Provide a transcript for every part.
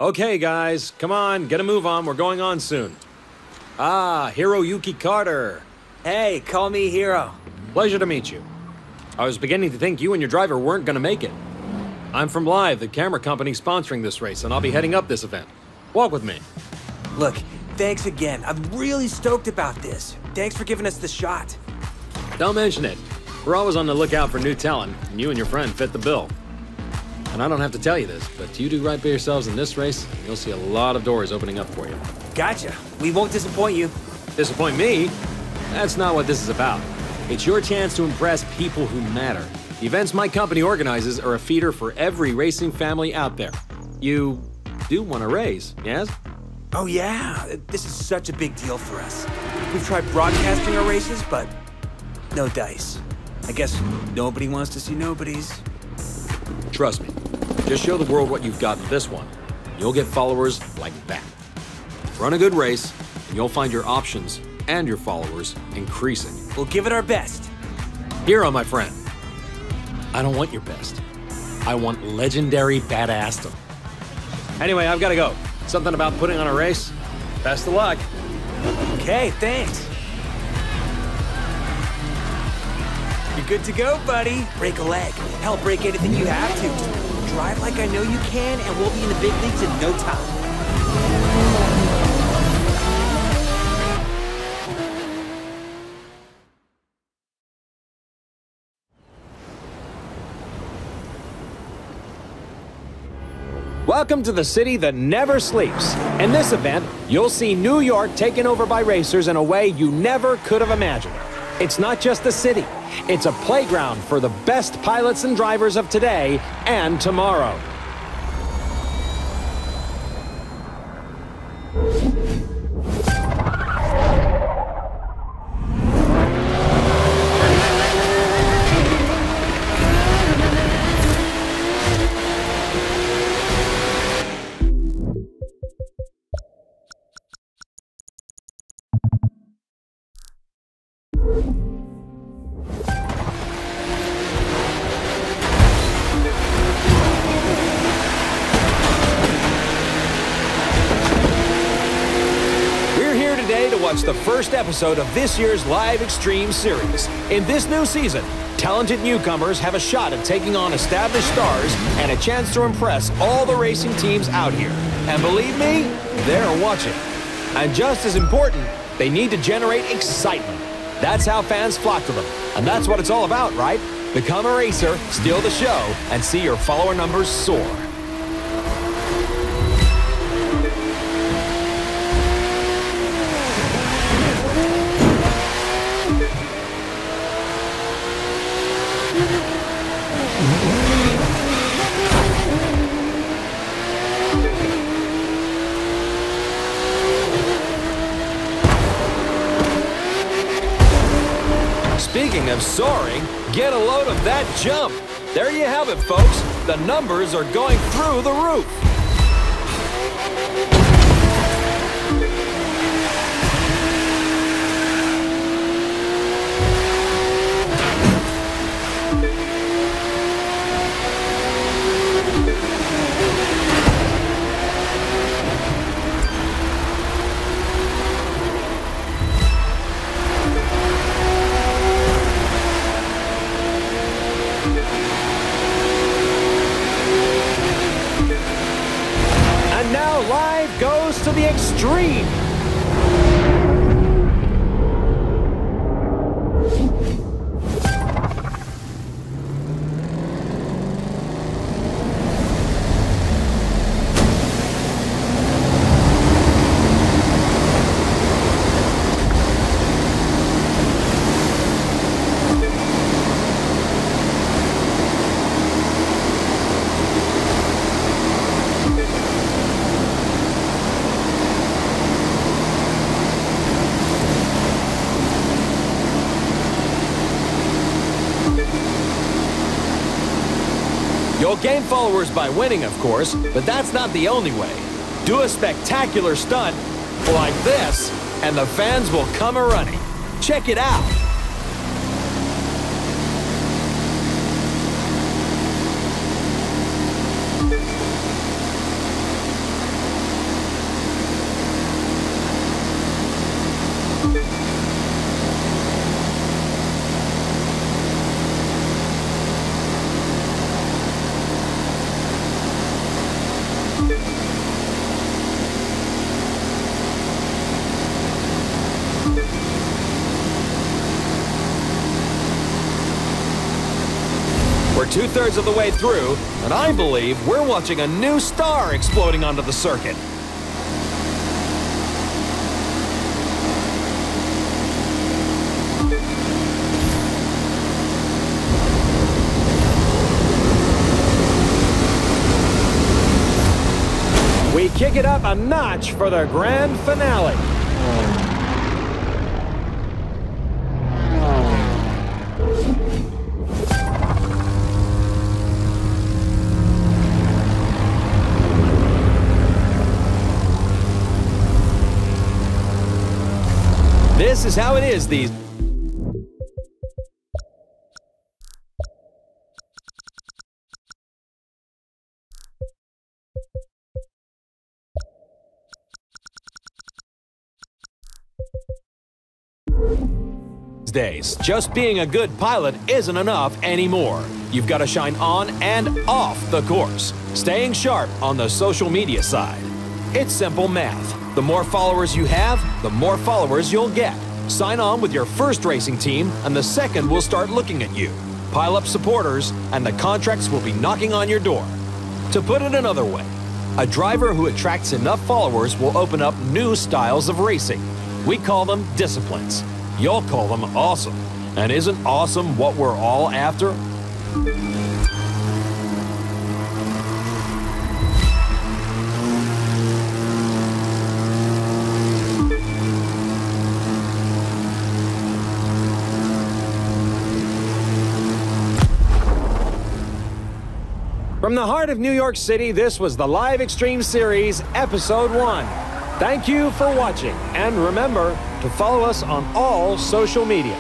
Okay, guys, come on, get a move on. We're going on soon. Ah, Hiroyuki Carter. Hey, call me Hiro. Pleasure to meet you. I was beginning to think you and your driver weren't gonna make it. I'm from Live, the camera company sponsoring this race, and I'll be heading up this event. Walk with me. Look, thanks again. I'm really stoked about this. Thanks for giving us the shot. Don't mention it. We're always on the lookout for new talent, and you and your friend fit the bill. And I don't have to tell you this, but you do right by yourselves in this race, and you'll see a lot of doors opening up for you. Gotcha. We won't disappoint you. Disappoint me? That's not what this is about. It's your chance to impress people who matter. The events my company organizes are a feeder for every racing family out there. You do want to race, yes? Oh yeah, this is such a big deal for us. We've tried broadcasting our races, but no dice. I guess nobody wants to see nobodies. Trust me. Just show the world what you've got in this one. You'll get followers like that. Run a good race, and you'll find your options and your followers increasing. We'll give it our best. Hiro, my friend. I don't want your best. I want legendary badassdom. Anyway, I've got to go. Something about putting on a race. Best of luck. Okay, thanks. You're good to go, buddy. Break a leg. Hell, break anything you have to. Just drive like I know you can, and we'll be in the big leagues in no time. Welcome to the city that never sleeps. In this event, you'll see New York taken over by racers in a way you never could have imagined. It's not just a city, it's a playground for the best pilots and drivers of today and tomorrow. Watch the first episode of this year's Live Extreme series. In this new season, talented newcomers have a shot at taking on established stars and a chance to impress all the racing teams out here. And believe me, they're watching. And just as important, they need to generate excitement. That's how fans flock to them. And that's what it's all about, right? Become a racer, steal the show, and see your follower numbers soar. Speaking of soaring, get a load of that jump. There you have it, folks. The numbers are going through the roof. Live goes to the extreme. You'll gain followers by winning, of course, but that's not the only way. Do a spectacular stunt like this, and the fans will come a-running. Check it out. 2/3 of the way through, and I believe we're watching a new star exploding onto the circuit. We kick it up a notch for the grand finale. This is how it is these days. Just being a good pilot isn't enough anymore. You've got to shine on and off the course, staying sharp on the social media side. It's simple math. The more followers you have, the more followers you'll get. Sign on with your first racing team, and the second will start looking at you. Pile up supporters, and the contracts will be knocking on your door. To put it another way, a driver who attracts enough followers will open up new styles of racing. We call them disciplines. You'll call them awesome. And isn't awesome what we're all after? From the heart of New York City, this was the Live Extreme Series, Episode 1. Thank you for watching, and remember to follow us on all social media.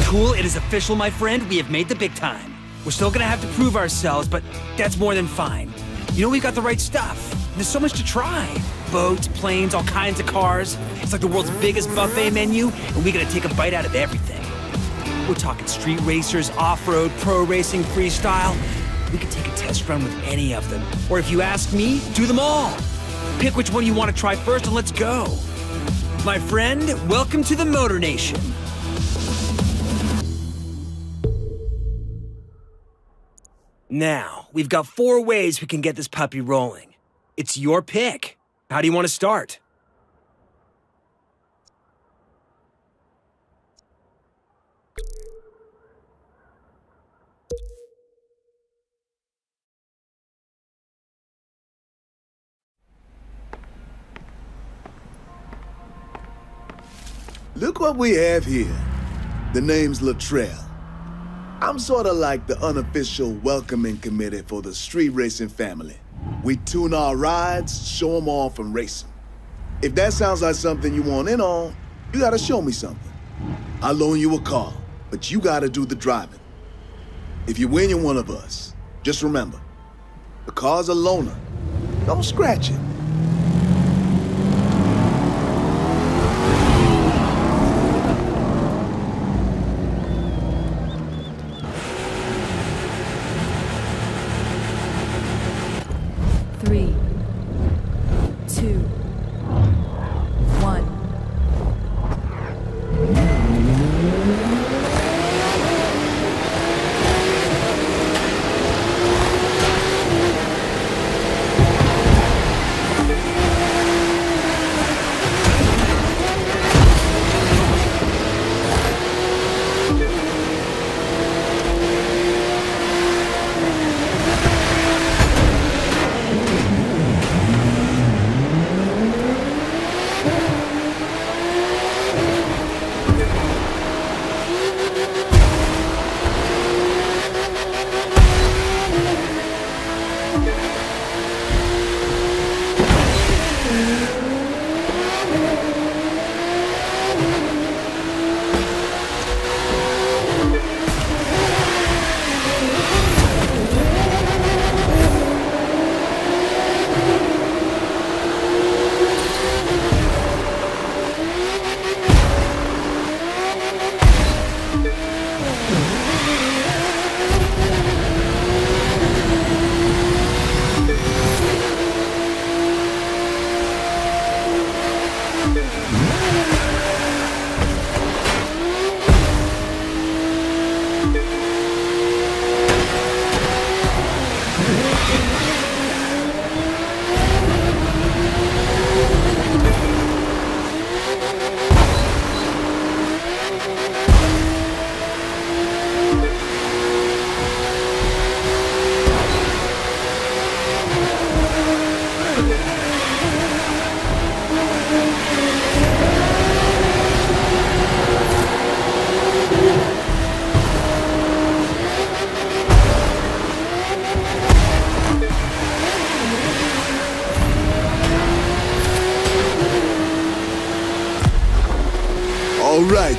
Cool, it is official, my friend. We have made the big time. We're still gonna have to prove ourselves, but that's more than fine. You know, we've got the right stuff. There's so much to try. Boats, planes, all kinds of cars. It's like the world's biggest buffet menu, and we gotta take a bite out of everything. We're talking street racers, off-road, pro racing, freestyle. We could take a test run with any of them. Or if you ask me, do them all. Pick which one you want to try first and let's go. My friend, welcome to the Motor Nation. Now, we've got 4 ways we can get this puppy rolling. It's your pick. How do you want to start? Look what we have here. The name's Luttrell. I'm sort of like the unofficial welcoming committee for the street racing family. We tune our rides, show them off, and race them. If that sounds like something you want in on, you gotta show me something. I'll loan you a car, but you gotta do the driving. If you win, you're one of us. Just remember, the car's a loaner. Don't scratch it.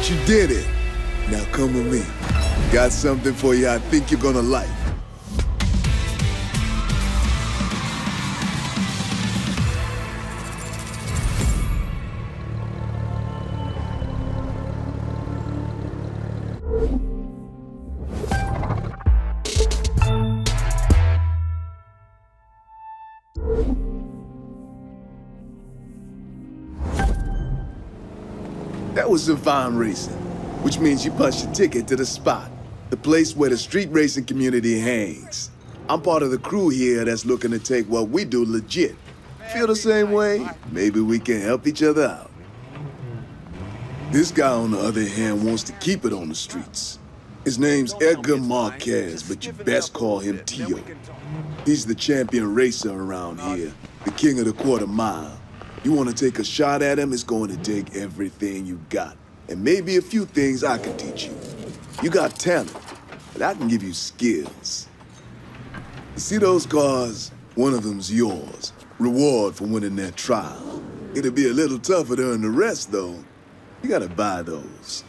But you did it. Now come with me. Got something for you I think you're gonna like. That was some fine racing, which means you punched your ticket to the spot, the place where the street racing community hangs. I'm part of the crew here that's looking to take what we do legit. Feel the same way? Maybe we can help each other out. This guy, on the other hand, wants to keep it on the streets. His name's Edgar Marquez, but you best call him Tio. He's the champion racer around here, the king of the quarter mile. You want to take a shot at him, it's going to take everything you got. And maybe a few things I can teach you. You got talent, but I can give you skills. You see those cars? One of them's yours. Reward for winning that trial. It'll be a little tougher to earn the rest, though. You gotta buy those.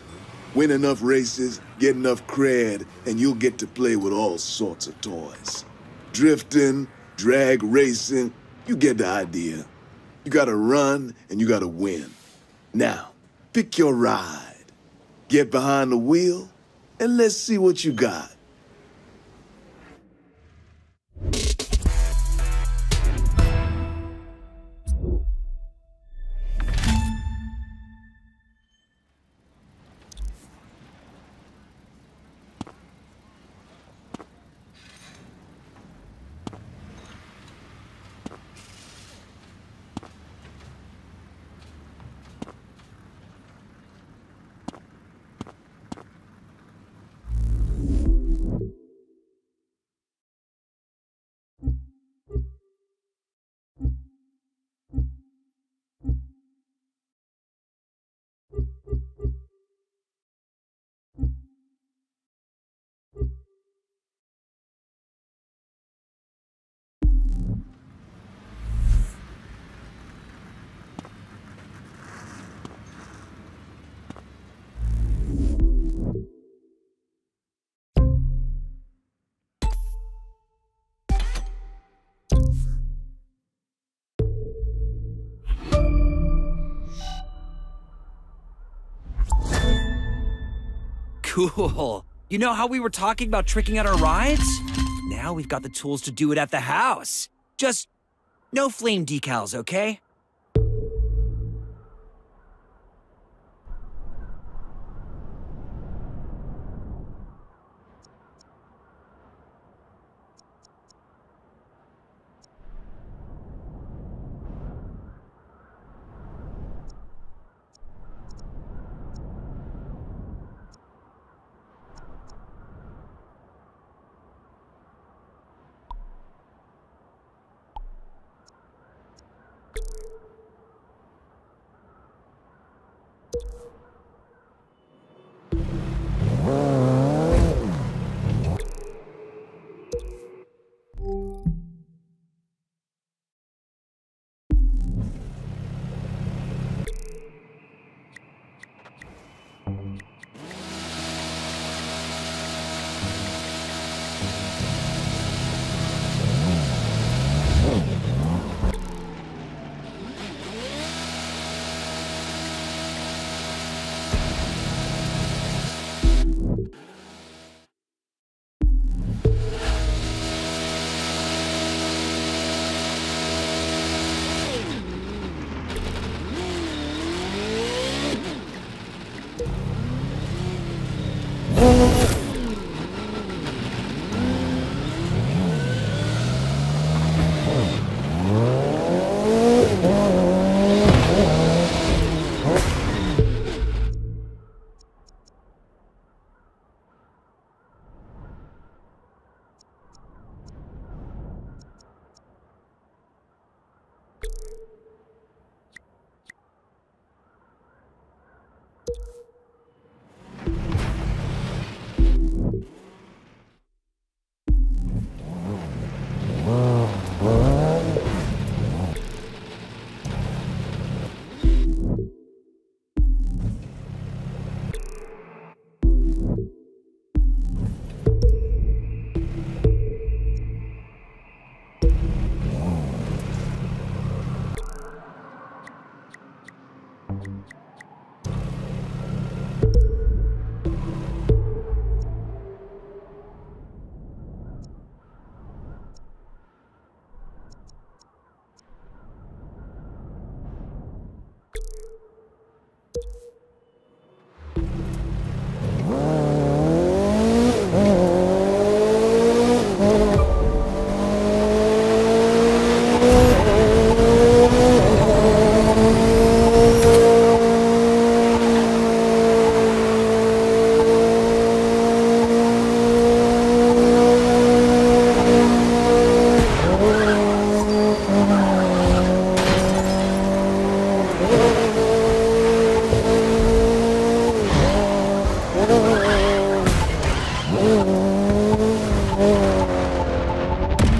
Win enough races, get enough cred, and you'll get to play with all sorts of toys. Drifting, drag racing, you get the idea. You gotta run, and you gotta win. Now, pick your ride. Get behind the wheel, and let's see what you got. Cool. You know how we were talking about tricking out our rides? Now we've got the tools to do it at the house. Just no flame decals, okay?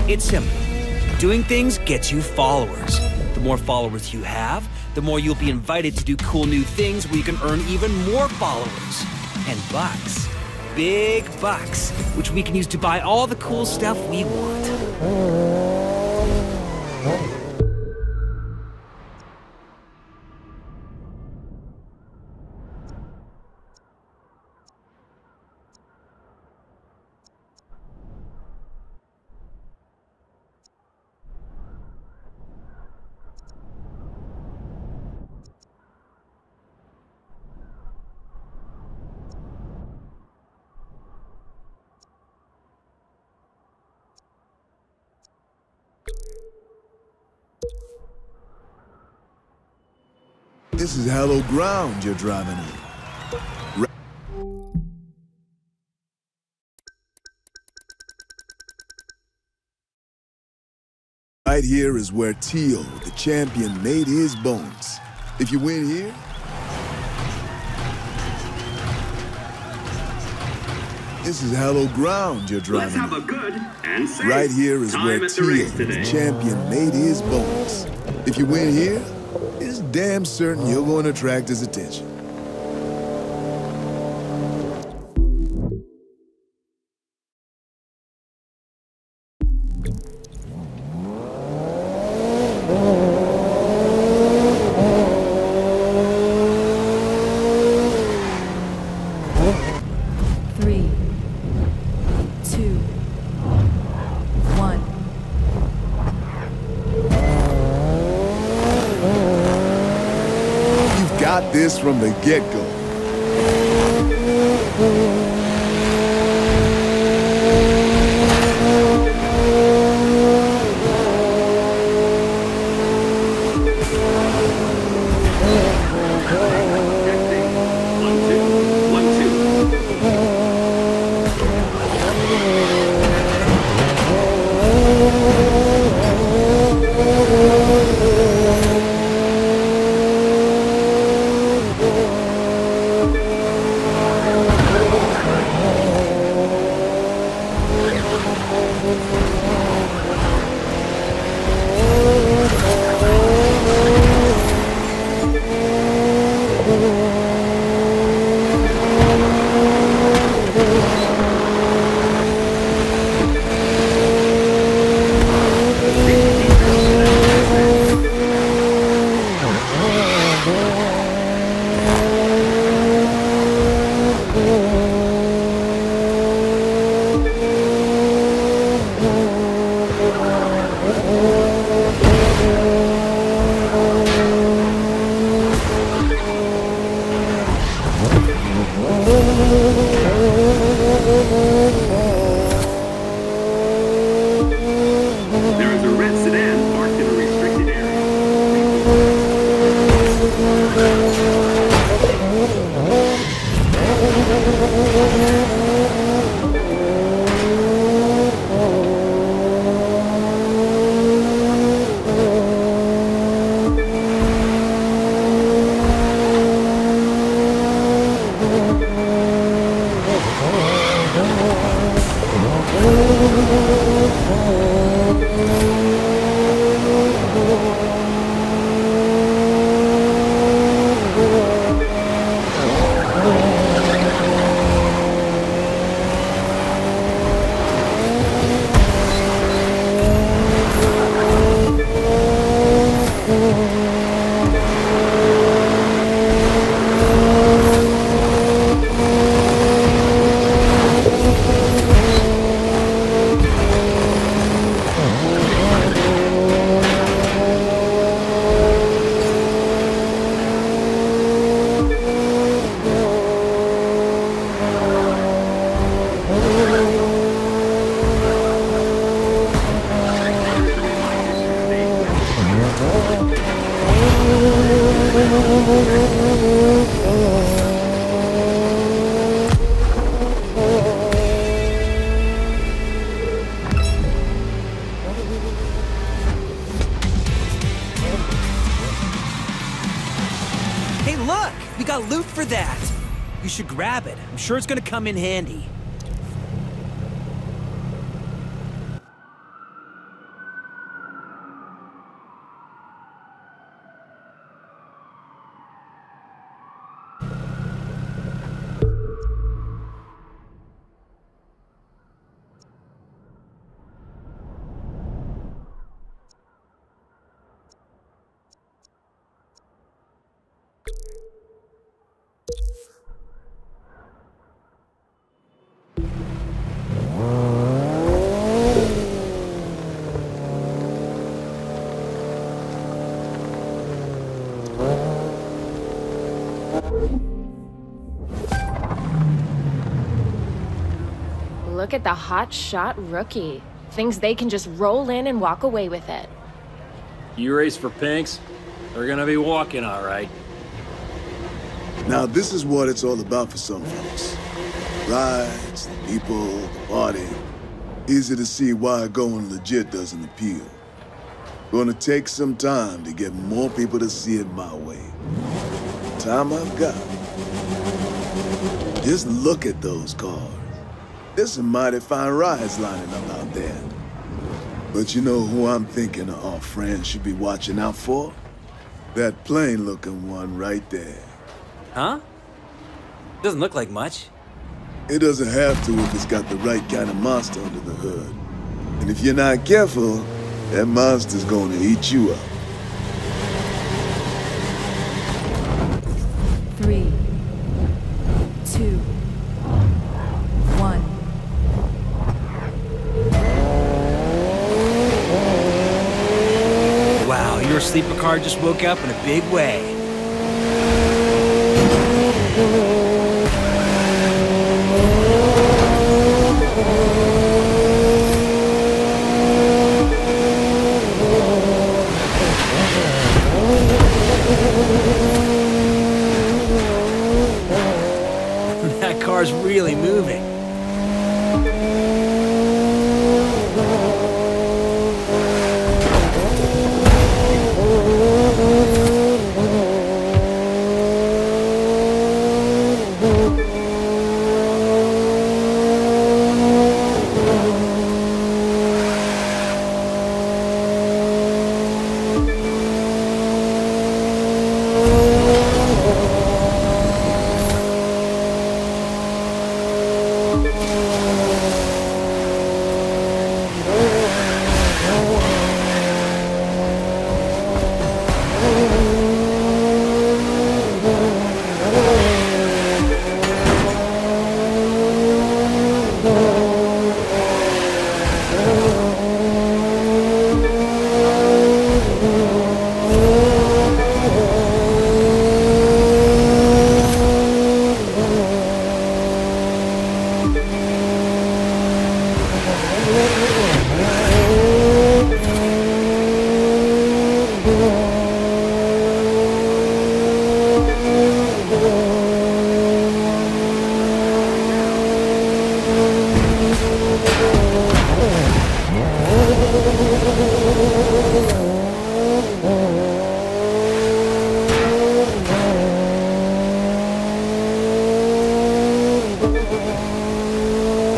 It's simple. Doing things gets you followers. The more followers you have, the more you'll be invited to do cool new things where you can earn even more followers. And bucks. Big bucks, which we can use to buy all the cool stuff we want. This is hallowed ground you're driving on. Right here is where Tio, the champion, made his bones. If you win here, this is hallowed ground you're driving on. Let's have a good and safe right here is where Tio, the champion, made his bones. If you win here, it's damn certain you're going to attract his attention. Got this from the get-go. Hey, look! We got loot for that! You should grab it. I'm sure it's gonna come in handy. look at the hot shot rookie. Thinks they can just roll in and walk away with it. You race for pinks? They're gonna be walking, all right. Now, this is what it's all about for some folks. Rides, the people, the party. Easy to see why going legit doesn't appeal. Gonna take some time to get more people to see it my way. Time I've got. Just look at those cars. There's some mighty fine rides lining up out there. But you know who I'm thinking our friends should be watching out for? That plain-looking one right there. Huh? Doesn't look like much. It doesn't have to if it's got the right kind of monster under the hood. And if you're not careful, that monster's gonna eat you up. 3, 2, 1. Wow, your sleeper car just woke up in a big way. That car's really moving.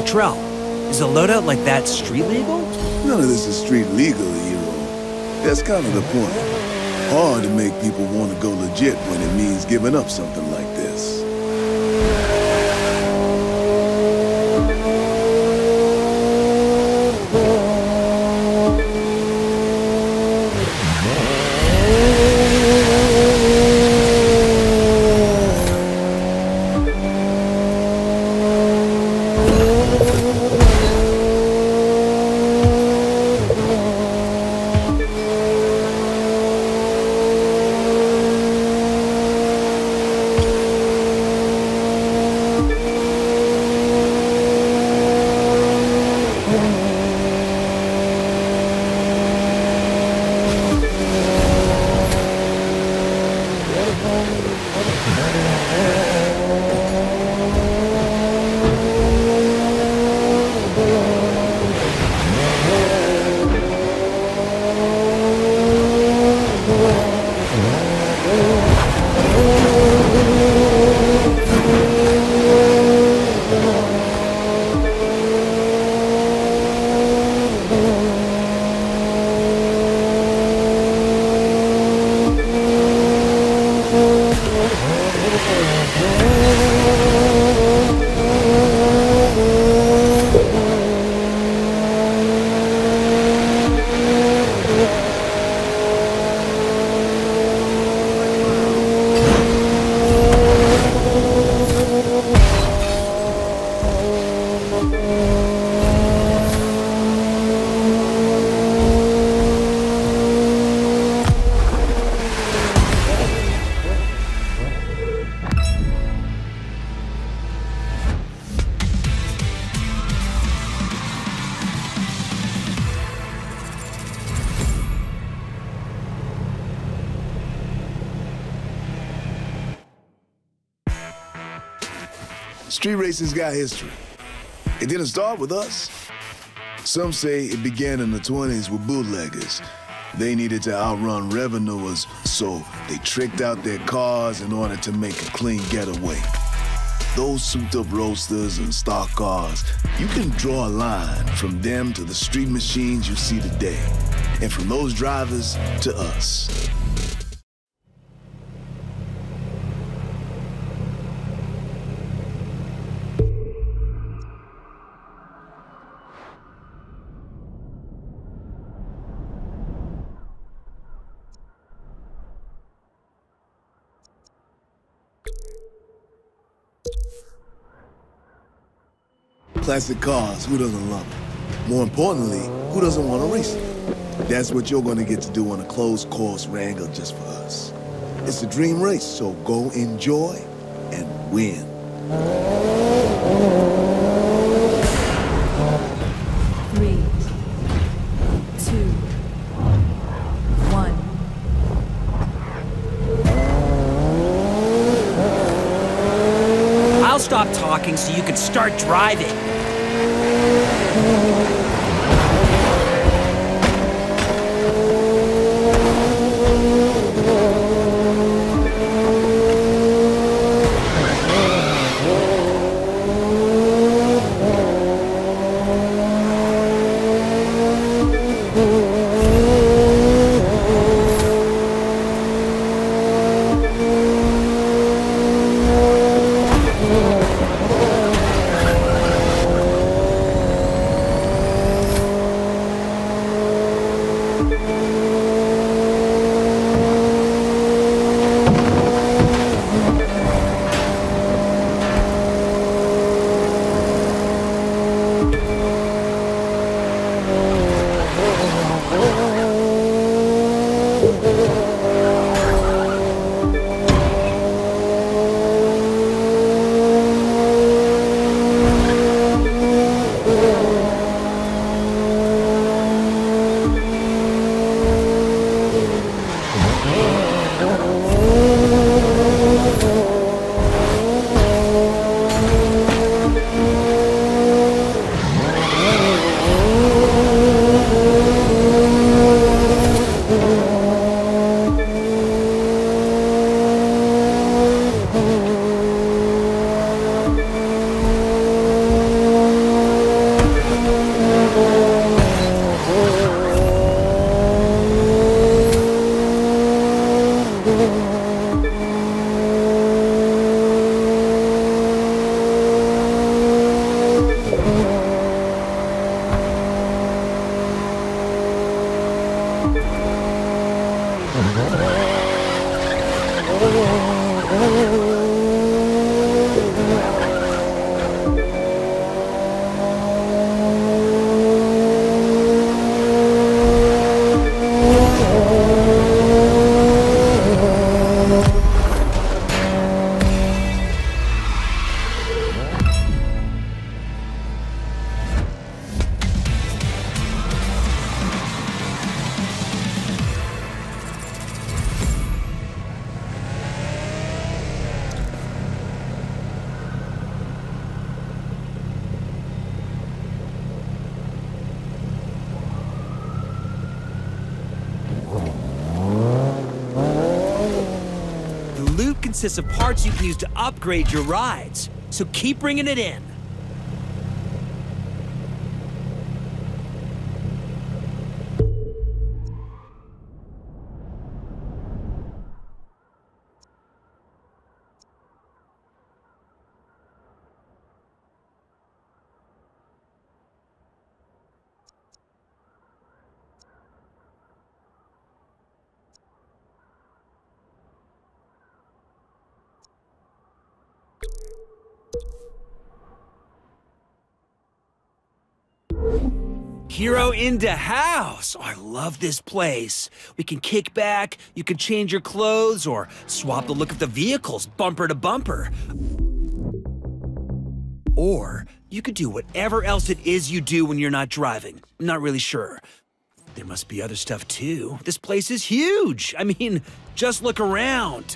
Trell, is a loadout like that street legal? None of this is street legal, hero. That's kind of the point. Hard to make people want to go legit when it means giving up something like this. Street racing's got history. It didn't start with us. Some say it began in the 20s with bootleggers. They needed to outrun revenuers, so they tricked out their cars in order to make a clean getaway. Those souped-up roadsters and stock cars, you can draw a line from them to the street machines you see today, and from those drivers to us. Classic cars, who doesn't love them? More importantly, who doesn't want to race them? That's what you're going to get to do on a closed-course wrangle just for us. It's a dream race, so go enjoy and win. 3, 2, 1. I'll stop talking so you can start driving. Consists of parts you can use to upgrade your rides, so keep bringing it in. Hero in the house. Oh, I love this place. We can kick back, you can change your clothes, or swap the look of the vehicles bumper to bumper. Or you could do whatever else it is you do when you're not driving. I'm not really sure. There must be other stuff too. This place is huge. I mean, just look around.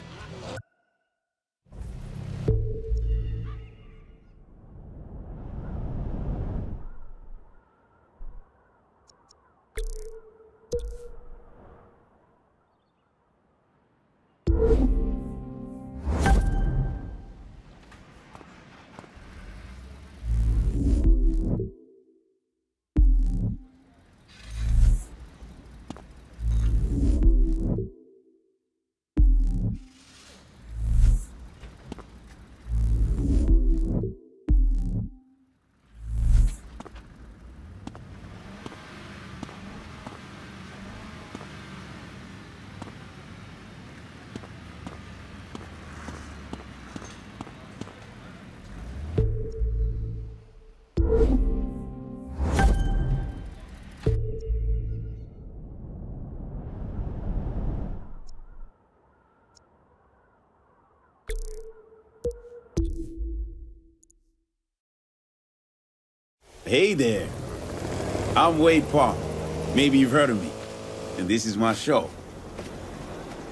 Hey there. I'm Wade Palmer. Maybe you've heard of me. And this is my show.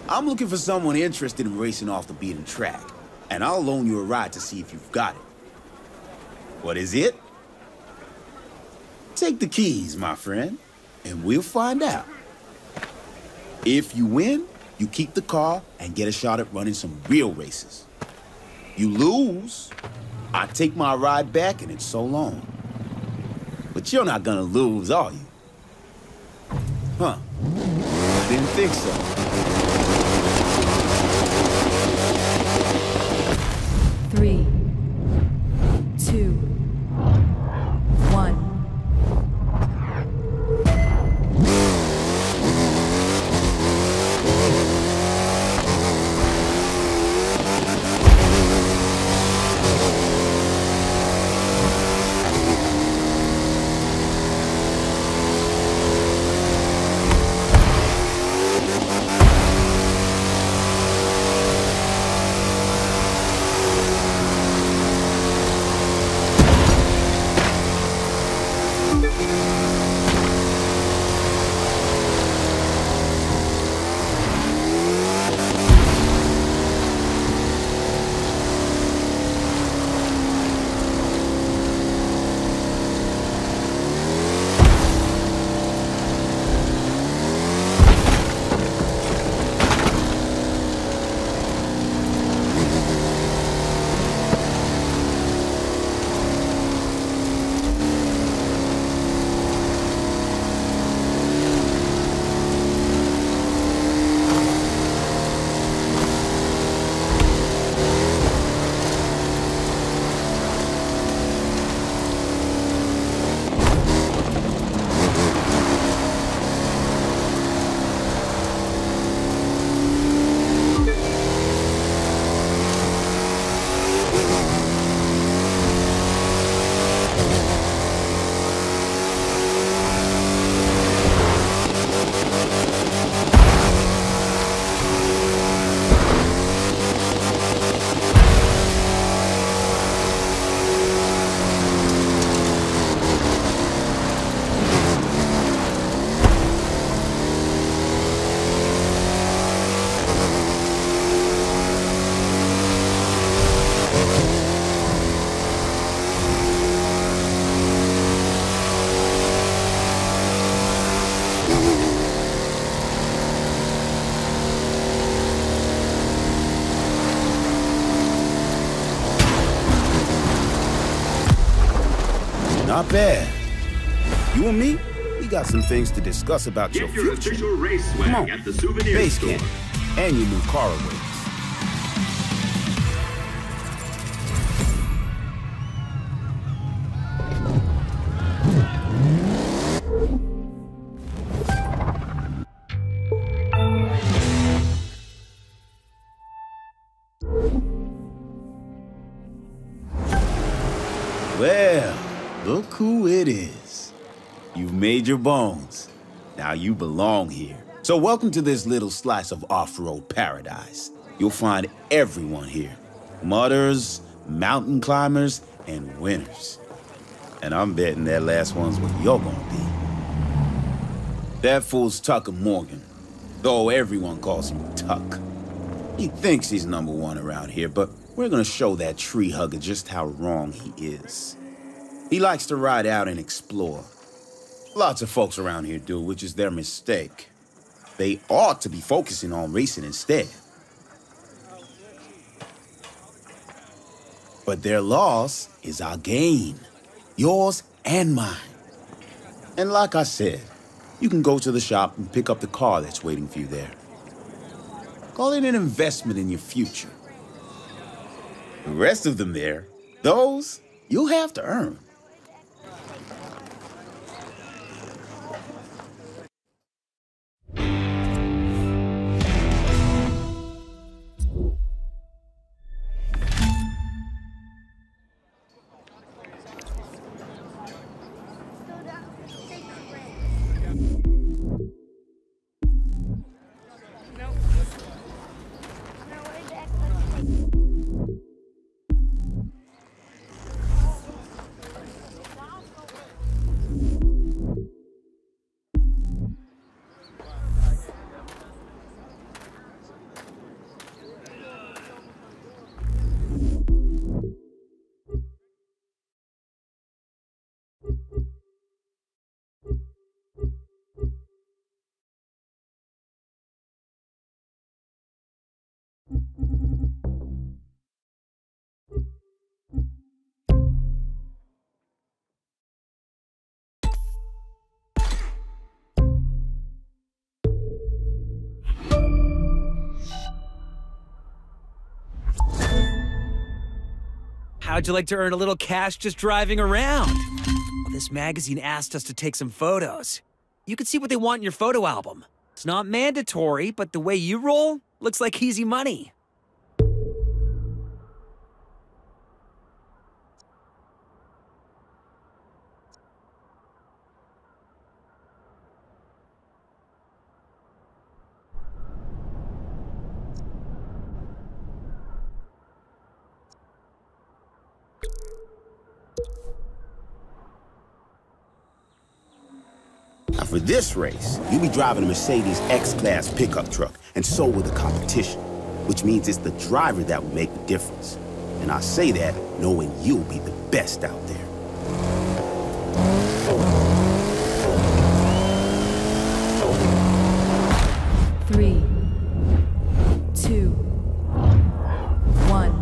I'm looking for someone interested in racing off the beaten track. And I'll loan you a ride to see if you've got it. What is it? Take the keys, my friend, and we'll find out. If you win, you keep the car and get a shot at running some real races. You lose, I take my ride back and it's so long. But you're not gonna lose, are you? Huh. I didn't think so. Three, two, one. Not bad. You and me, we got some things to discuss about your Get your future. official race swag Come on, at the souvenir base store. camp, and your new car awaits. Well, look who it is. You've made your bones. Now you belong here. So welcome to this little slice of off-road paradise. You'll find everyone here. Mudders, mountain climbers, and winners. And I'm betting that last one's what you're gonna be. That fool's Tucker Morgan, though everyone calls him Tuck. He thinks he's #1 around here, but we're gonna show that tree hugger just how wrong he is. He likes to ride out and explore. Lots of folks around here do, which is their mistake. They ought to be focusing on racing instead. But their loss is our gain. Yours and mine. And like I said, you can go to the shop and pick up the car that's waiting for you there. Call it an investment in your future. The rest of them there, those you'll have to earn. how'd you like to earn a little cash just driving around? Well, this magazine asked us to take some photos. You can see what they want in your photo album. It's not mandatory, but the way you roll looks like easy money. Now for this race, you'll be driving a Mercedes X-Class pickup truck, and so will the competition, which means it's the driver that will make the difference. And I say that knowing you'll be the best out there. Three, two, one.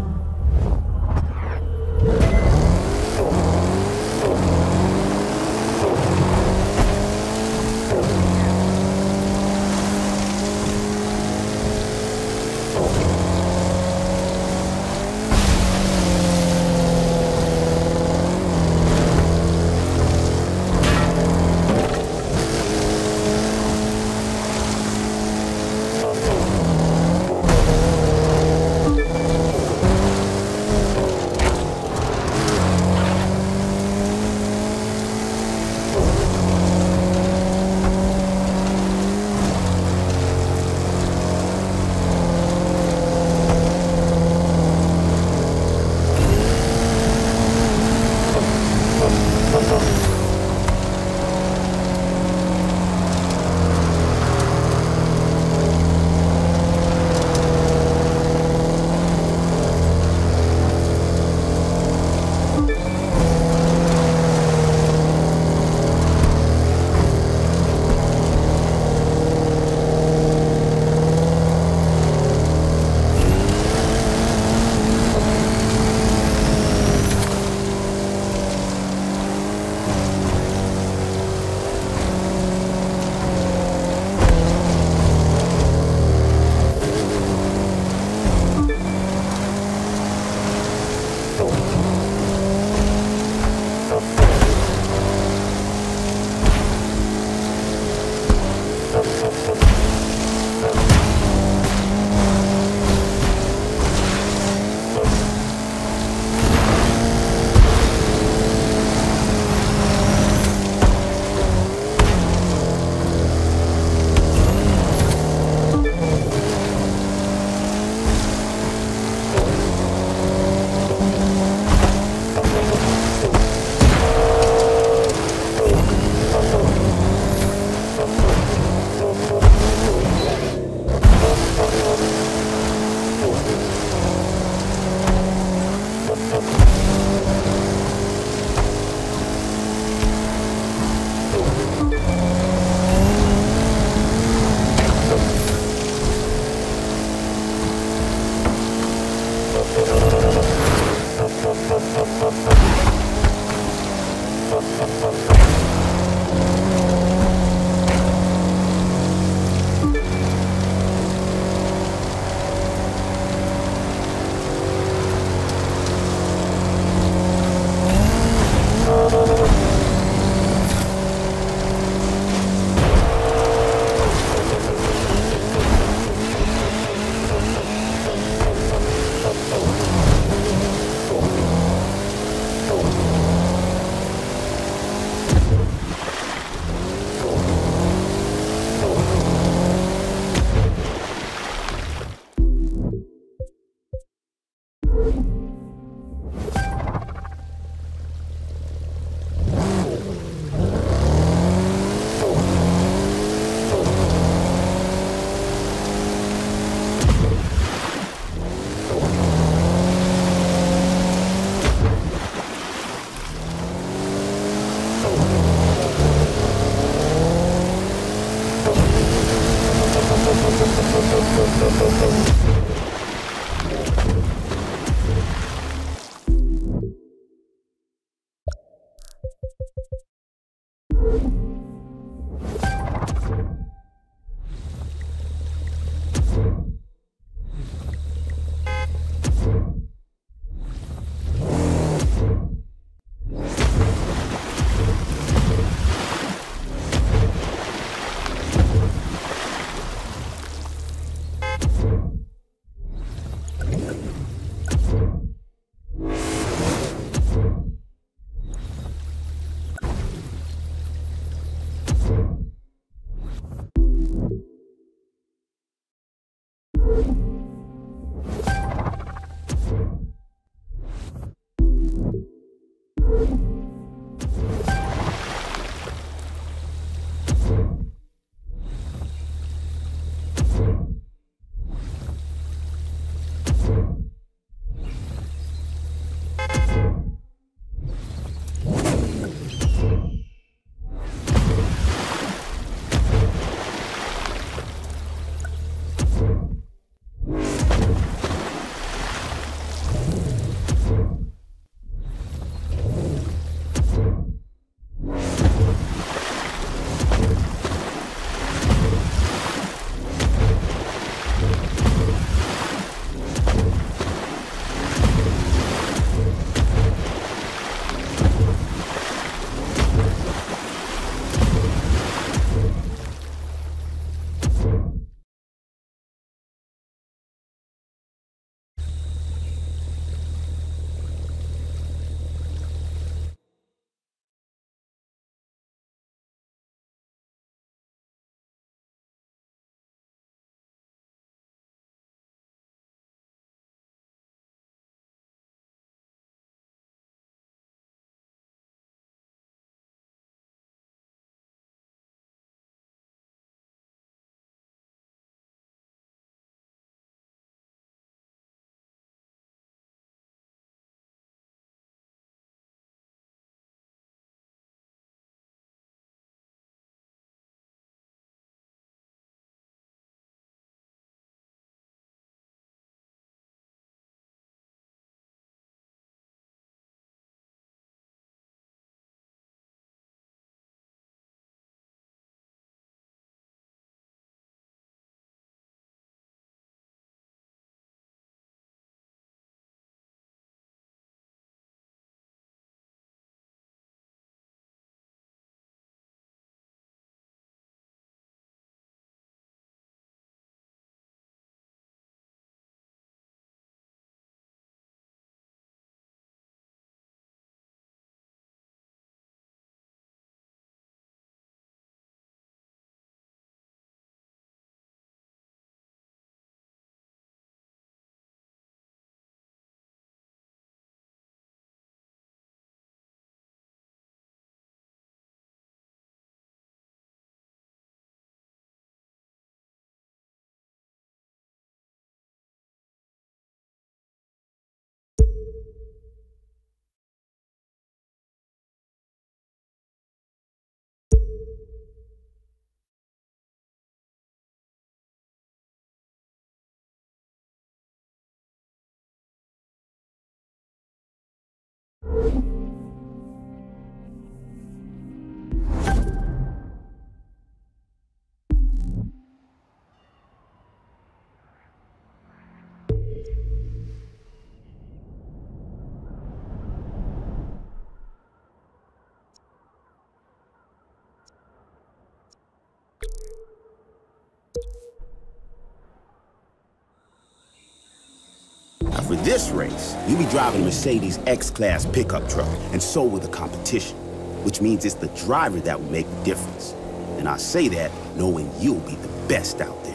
Now for this race, you'll be driving a Mercedes X-Class pickup truck, and so will the competition. Which means it's the driver that will make the difference. And I say that knowing you'll be the best out there.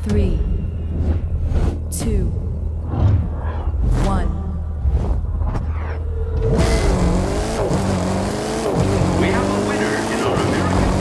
3, 2, 1. We have a winner in our American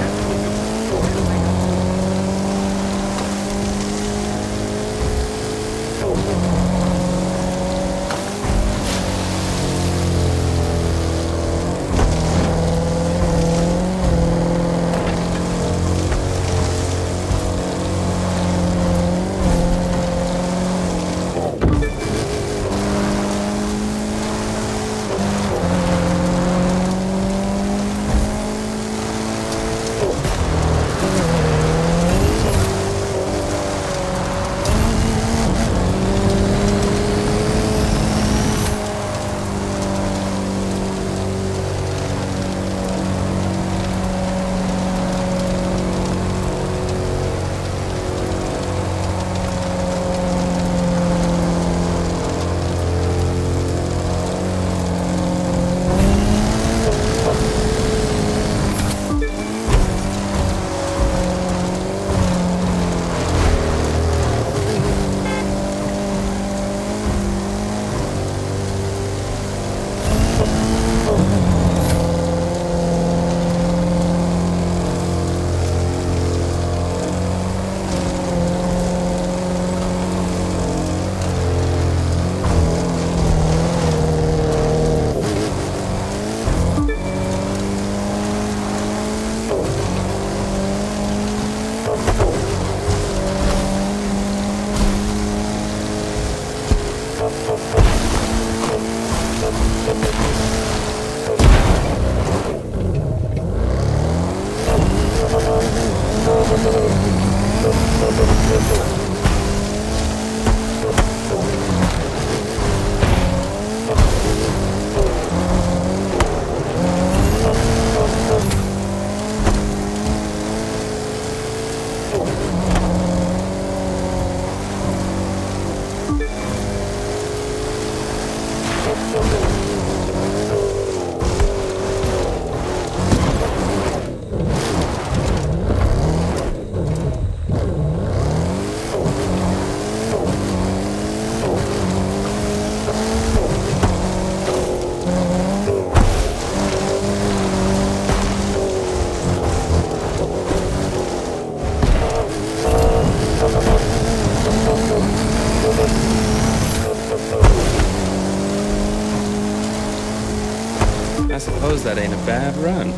I suppose that ain't a bad run.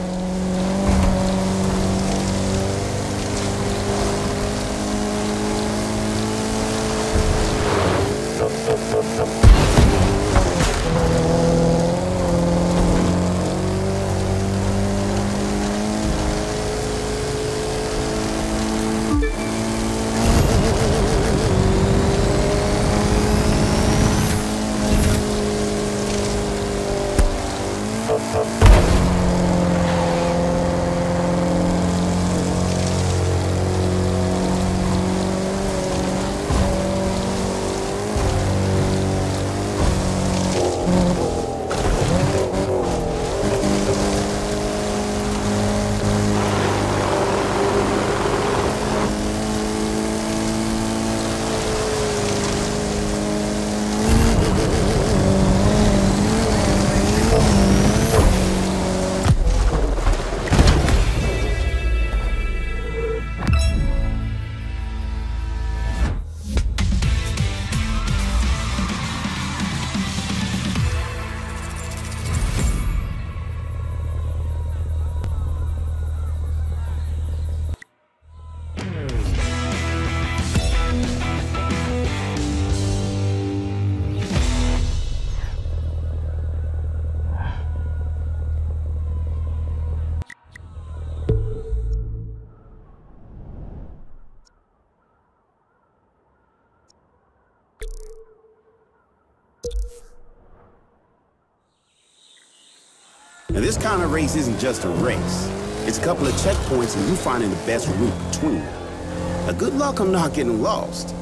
Now, this kind of race isn't just a race. It's a couple of checkpoints and you finding the best route between them. Now, good luck on not getting lost.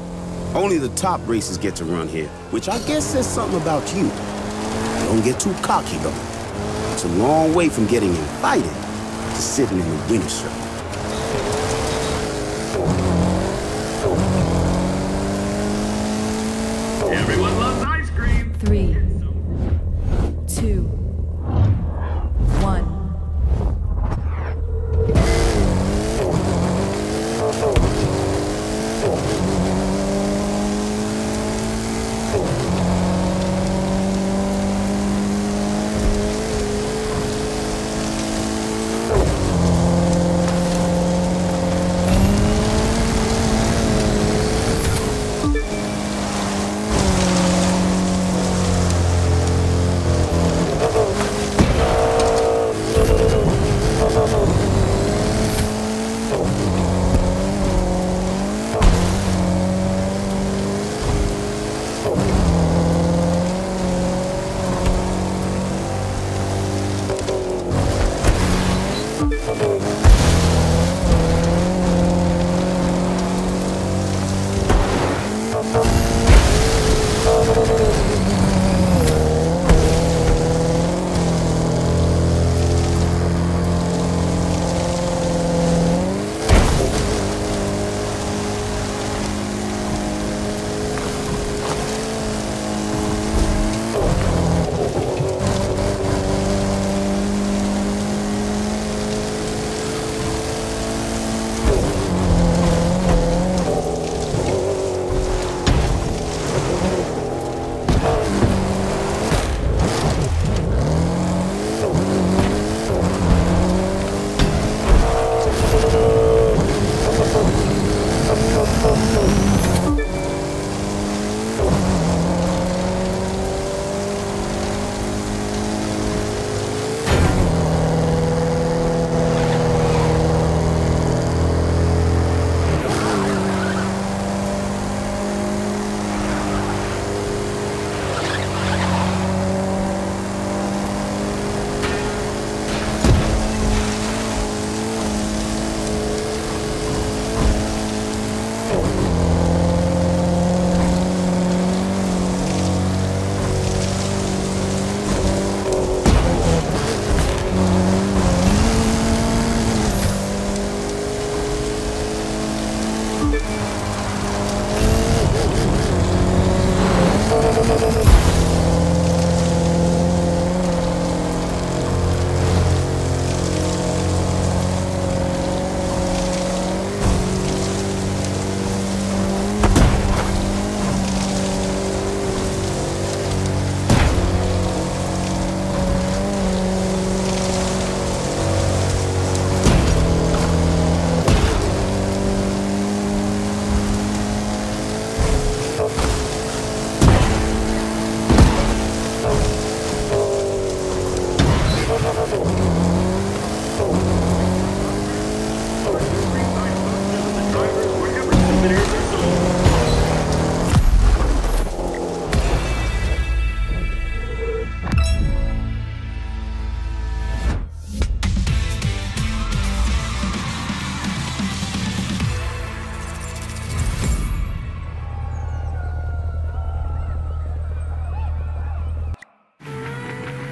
Only the top racers get to run here, which I guess says something about you. Don't get too cocky, though. It's a long way from getting invited to sitting in the winner's circle. Everyone loves ice cream. 3, 2, 1.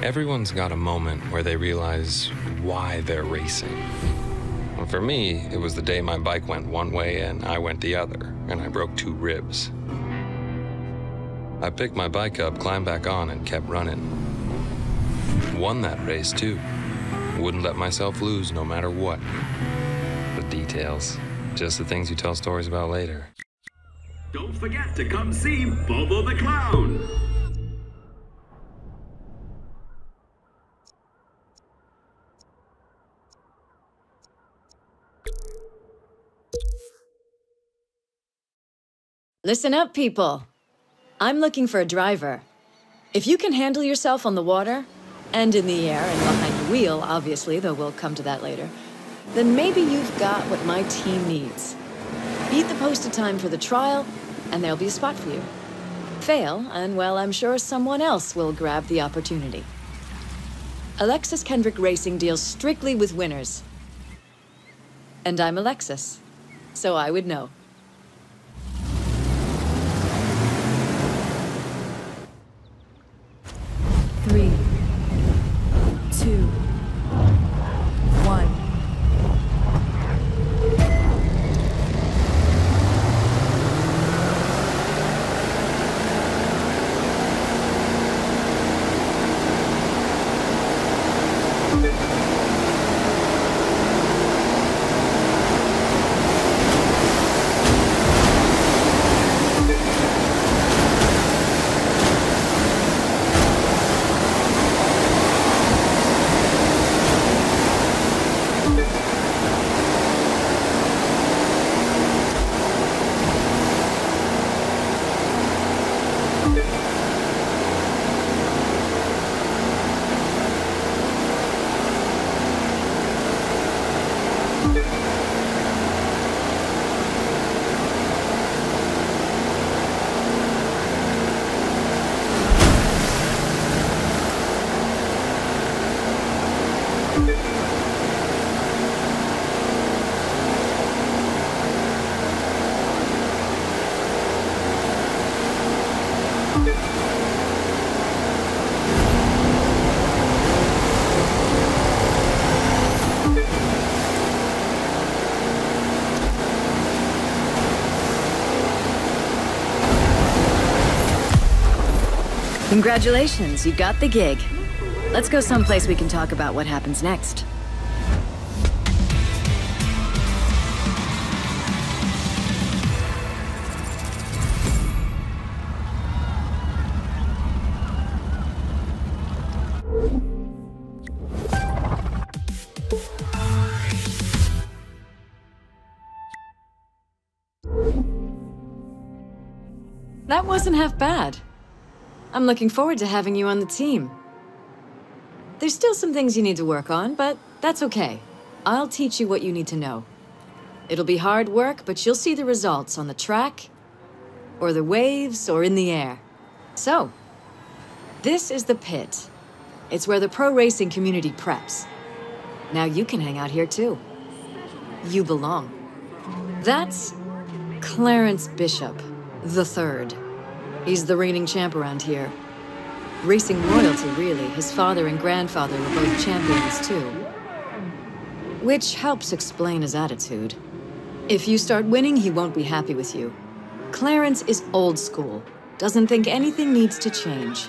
Everyone's got a moment where they realize why they're racing. And for me, it was the day my bike went one way and I went the other, and I broke 2 ribs. I picked my bike up, climbed back on, and kept running. Won that race, too. Wouldn't let myself lose no matter what. The details, just the things you tell stories about later. Don't forget to come see Bobo the Clown. Listen up, people. I'm looking for a driver. If you can handle yourself on the water, and in the air and behind the wheel, obviously, though we'll come to that later, then maybe you've got what my team needs. Beat the posted time for the trial, and there'll be a spot for you. Fail, and well, I'm sure someone else will grab the opportunity. Alexis Kendrick Racing deals strictly with winners. And I'm Alexis, so I would know. Three, two, one. Congratulations, you got the gig. Let's go someplace we can talk about what happens next. That wasn't half bad. I'm looking forward to having you on the team. There's still some things you need to work on, but that's okay. I'll teach you what you need to know. It'll be hard work, but you'll see the results on the track, or the waves, or in the air. So, this is the pit. It's where the pro racing community preps. Now you can hang out here too. You belong. That's Clarence Bishop, III. He's the reigning champ around here. Racing royalty, really. His father and grandfather were both champions, too. Which helps explain his attitude. If you start winning, he won't be happy with you. Clarence is old school. Doesn't think anything needs to change.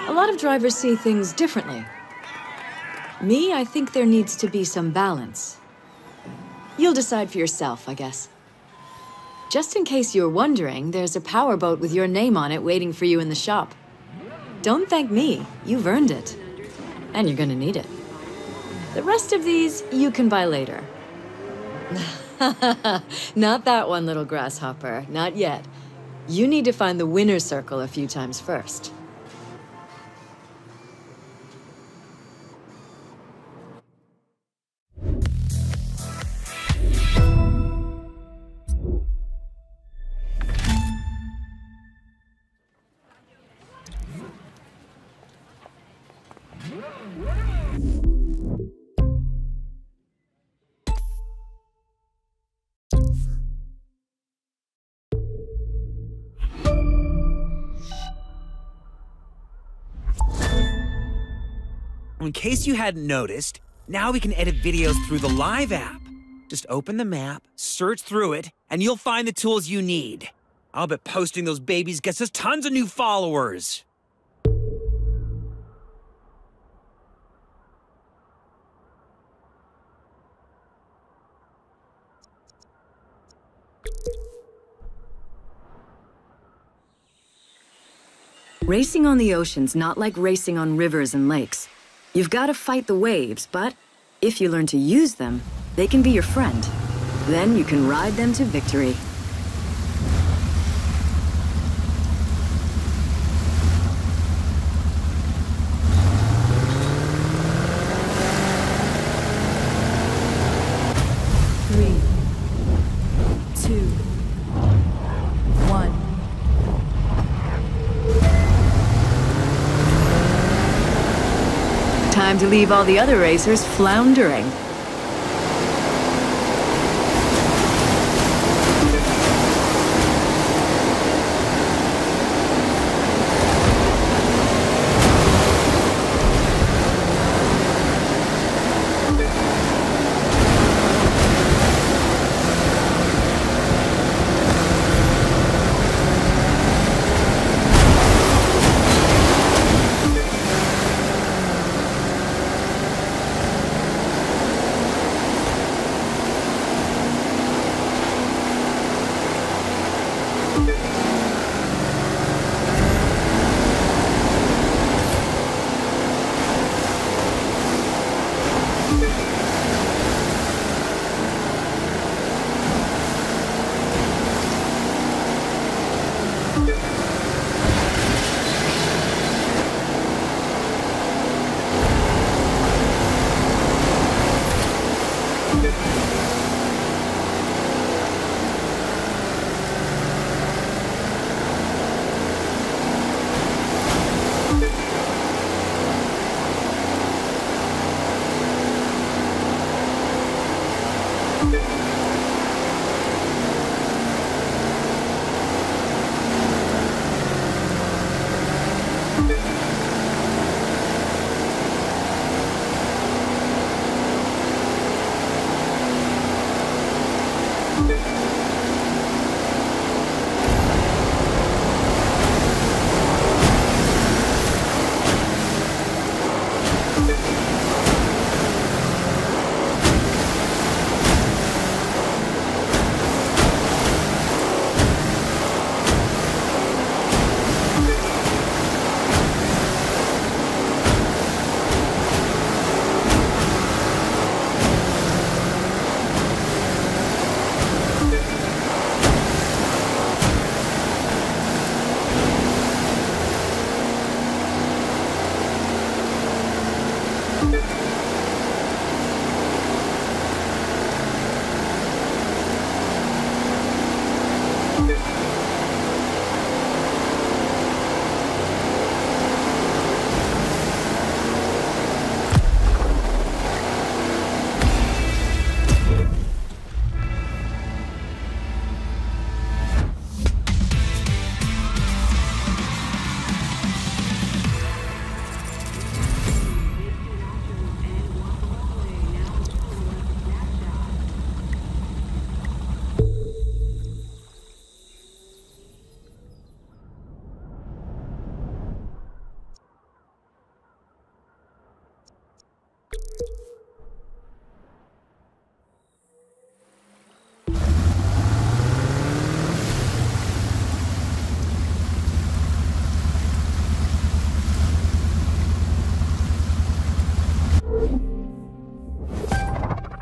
A lot of drivers see things differently. Me, I think there needs to be some balance. You'll decide for yourself, I guess. Just in case you're wondering, there's a powerboat with your name on it waiting for you in the shop. Don't thank me, you've earned it. And you're gonna need it. The rest of these, you can buy later. Not that one, little grasshopper, not yet. You need to find the winner's circle a few times first. In case you hadn't noticed, now we can edit videos through the Live app. Just open the map, search through it, and you'll find the tools you need. I'll bet posting those babies gets us tons of new followers. Racing on the ocean's not like racing on rivers and lakes. You've got to fight the waves, but if you learn to use them, they can be your friend. Then you can ride them to victory. Three, two, one. Time to leave all the other racers floundering.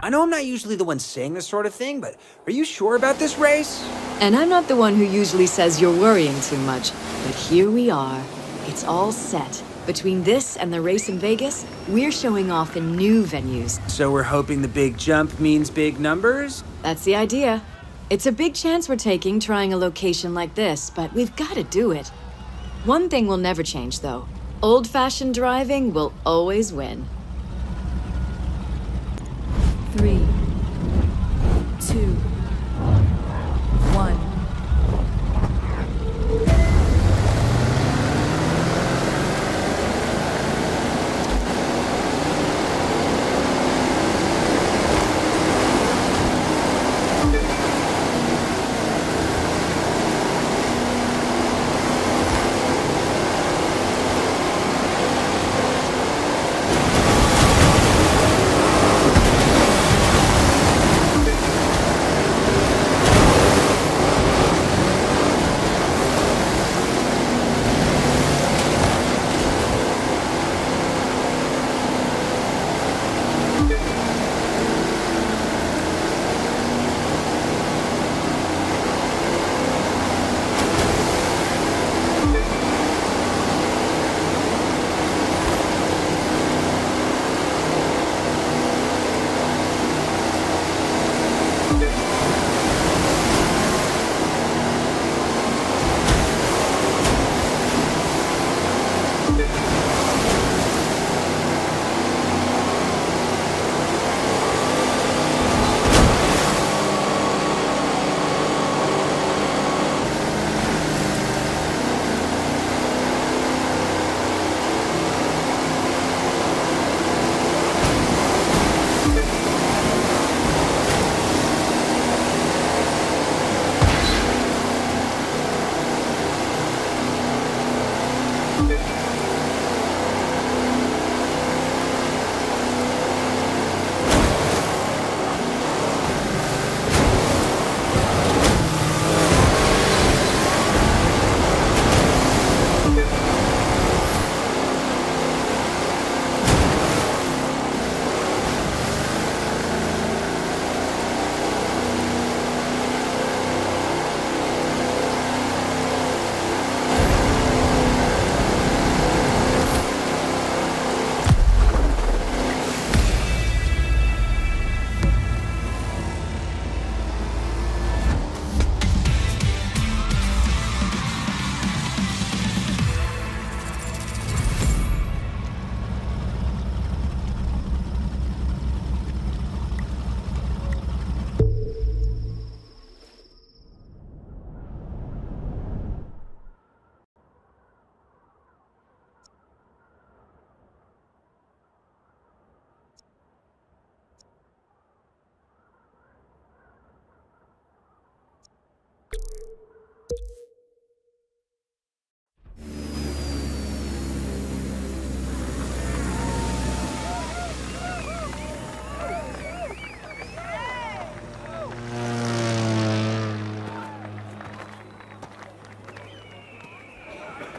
I know I'm not usually the one saying this sort of thing, but are you sure about this race? And I'm not the one who usually says you're worrying too much, but here we are. It's all set. Between this and the race in Vegas, we're showing off in new venues. So we're hoping the big jump means big numbers? That's the idea. It's a big chance we're taking trying a location like this, but we've got to do it. One thing will never change, though. Old-fashioned driving will always win. 3, 2, 1.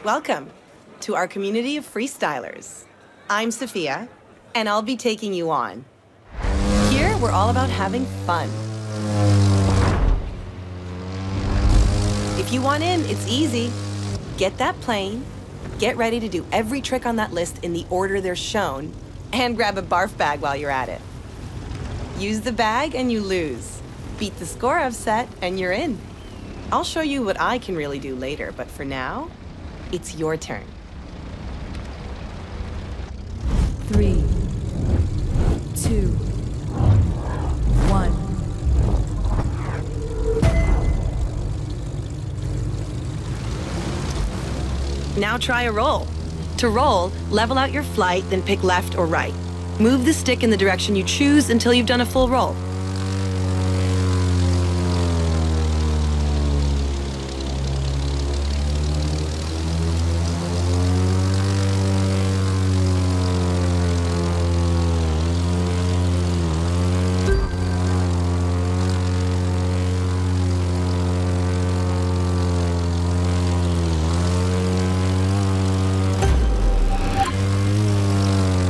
Welcome to our community of freestylers. I'm Sophia, and I'll be taking you on. Here, we're all about having fun. If you want in, it's easy. Get that plane, get ready to do every trick on that list in the order they're shown, and grab a barf bag while you're at it. Use the bag and you lose. Beat the score I've set and you're in. I'll show you what I can really do later, but for now, it's your turn. 3, 2, 1. Now try a roll. To roll, level out your flight, then pick left or right. Move the stick in the direction you choose until you've done a full roll.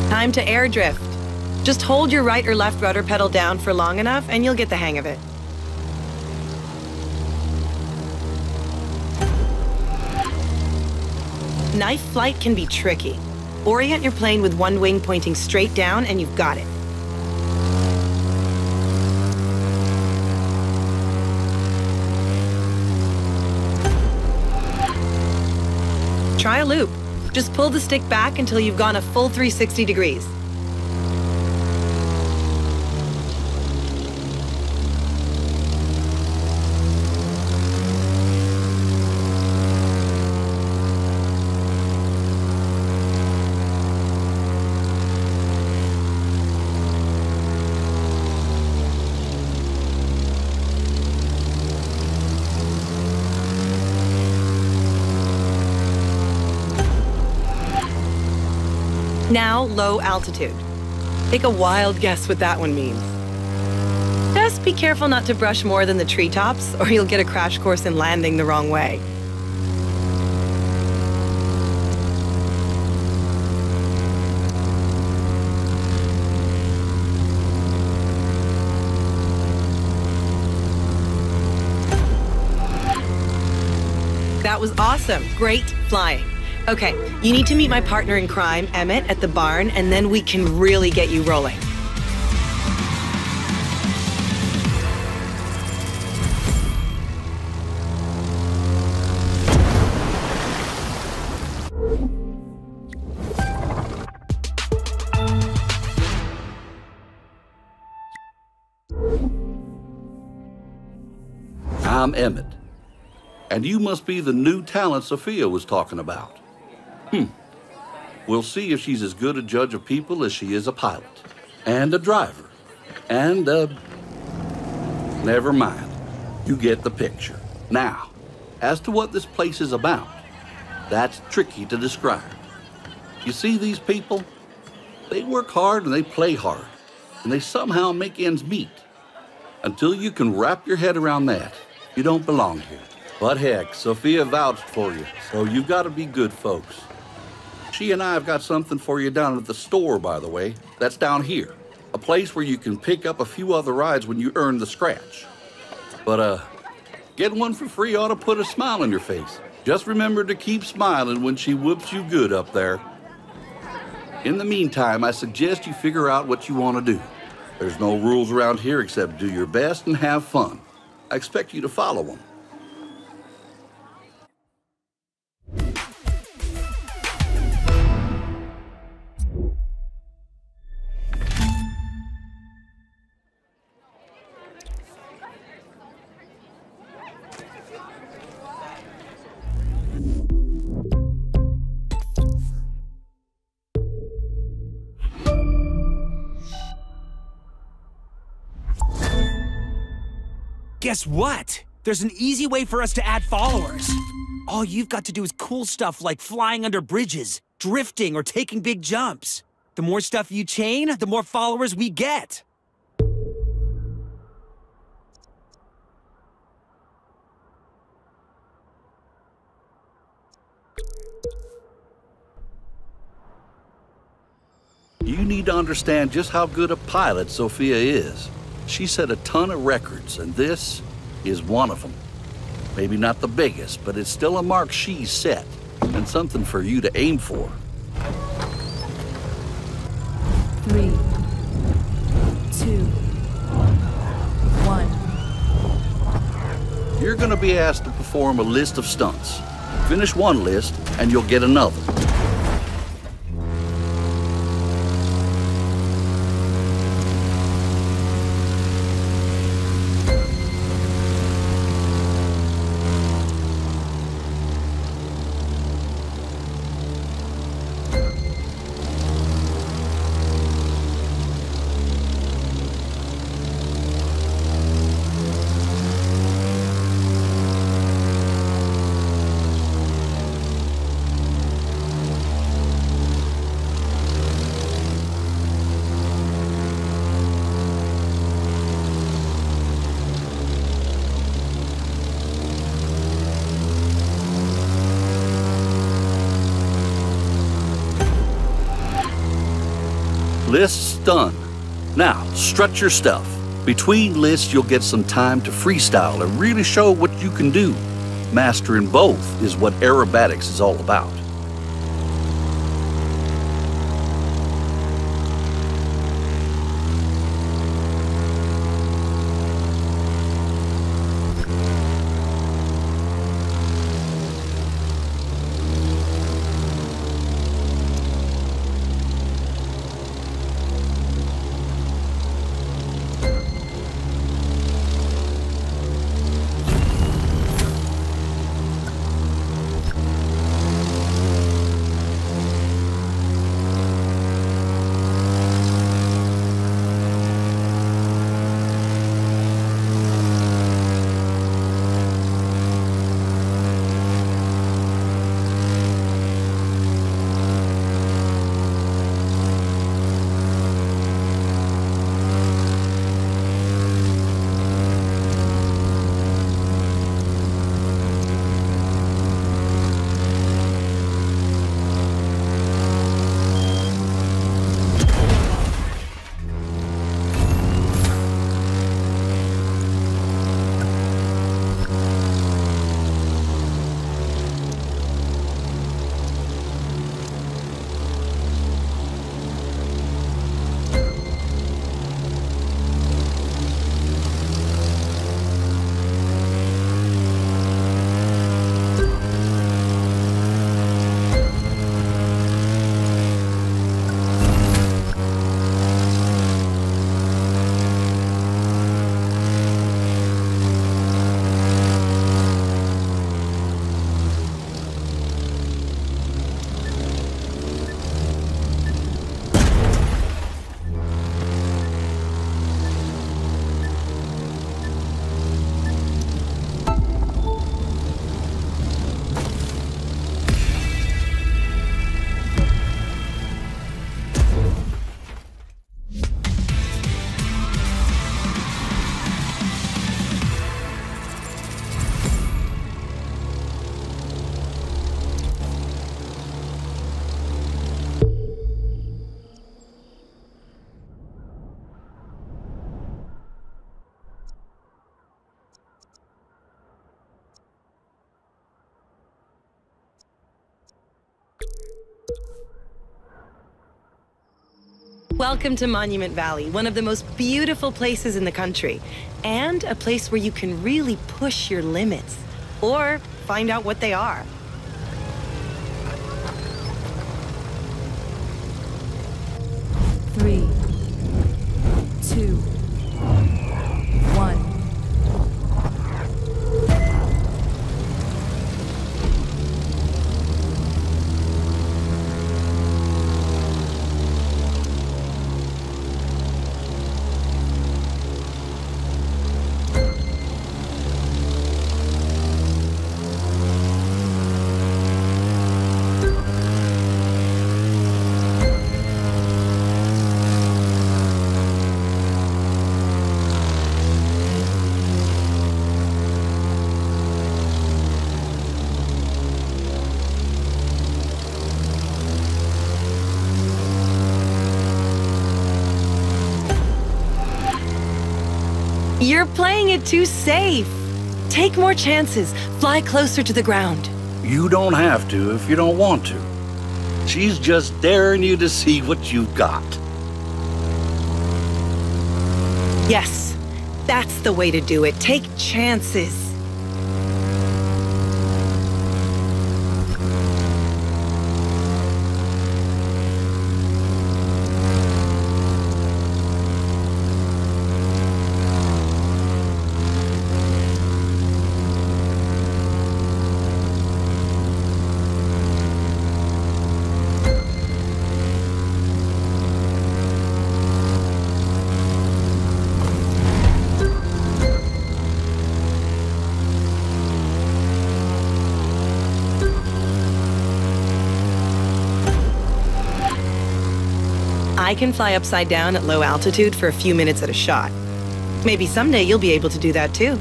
Time to air drift. Just hold your right or left rudder pedal down for long enough and you'll get the hang of it. Knife flight can be tricky. Orient your plane with one wing pointing straight down and you've got it. Try a loop. Just pull the stick back until you've gone a full 360 degrees. Now, low altitude. Take a wild guess what that one means. Just be careful not to brush more than the treetops, or you'll get a crash course in landing the wrong way. That was awesome. Great flying. Okay, you need to meet my partner in crime, Emmett, at the barn, and then we can really get you rolling. I'm Emmett, and you must be the new talent Sophia was talking about. We'll see if she's as good a judge of people as she is a pilot. And a driver. And never mind. You get the picture. Now, as to what this place is about, that's tricky to describe. You see these people? They work hard and they play hard. And they somehow make ends meet. Until you can wrap your head around that, you don't belong here. But heck, Sophia vouched for you, so you've got to be good folks. She and I have got something for you down at the store, by the way. That's down here. A place where you can pick up a few other rides when you earn the scratch. But, getting one for free ought to put a smile on your face. Just remember to keep smiling when she whoops you good up there. In the meantime, I suggest you figure out what you want to do. There's no rules around here except do your best and have fun. I expect you to follow them. Guess what? There's an easy way for us to add followers. All you've got to do is cool stuff like flying under bridges, drifting, or taking big jumps. The more stuff you chain, the more followers we get. You need to understand just how good a pilot Sophia is. She set a ton of records, and this is one of them. Maybe not the biggest, but it's still a mark she's set, and something for you to aim for. 3, 2, 1. You're gonna be asked to perform a list of stunts. Finish one list, and you'll get another. Lists done. Now, strut your stuff. Between lists, you'll get some time to freestyle and really show what you can do. Mastering both is what aerobatics is all about. Welcome to Monument Valley, one of the most beautiful places in the country, and a place where you can really push your limits, or find out what they are. Three, 2, 1. You're playing it too safe. Take more chances. Fly closer to the ground. You don't have to if you don't want to. She's just daring you to see what you've got. Yes, that's the way to do it. Take chances. I can fly upside down at low altitude for a few minutes at a shot. Maybe someday you'll be able to do that too.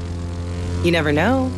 You never know.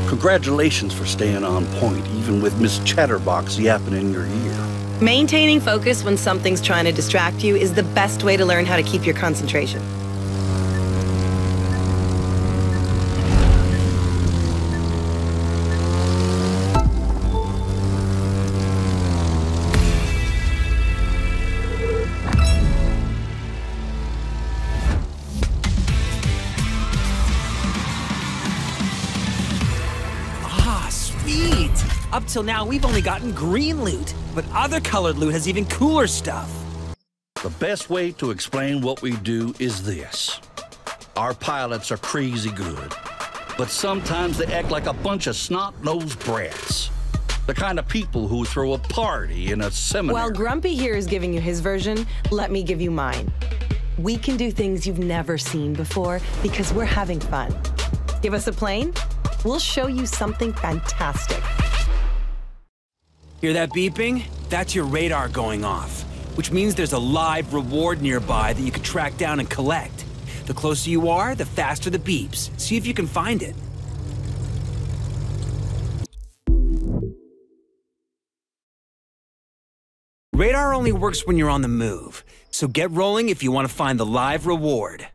Congratulations for staying on point, even with Miss Chatterbox yapping in your ear. Maintaining focus when something's trying to distract you is the best way to learn how to keep your concentration. Up till now, we've only gotten green loot, but other colored loot has even cooler stuff. The best way to explain what we do is this. Our pilots are crazy good, but sometimes they act like a bunch of snot-nosed brats. The kind of people who throw a party in a seminary. While Grumpy here is giving you his version, let me give you mine. We can do things you've never seen before because we're having fun. Give us a plane, we'll show you something fantastic. Hear that beeping? That's your radar going off, which means there's a live reward nearby that you can track down and collect. The closer you are, the faster the beeps. See if you can find it. Radar only works when you're on the move, so get rolling if you want to find the live reward.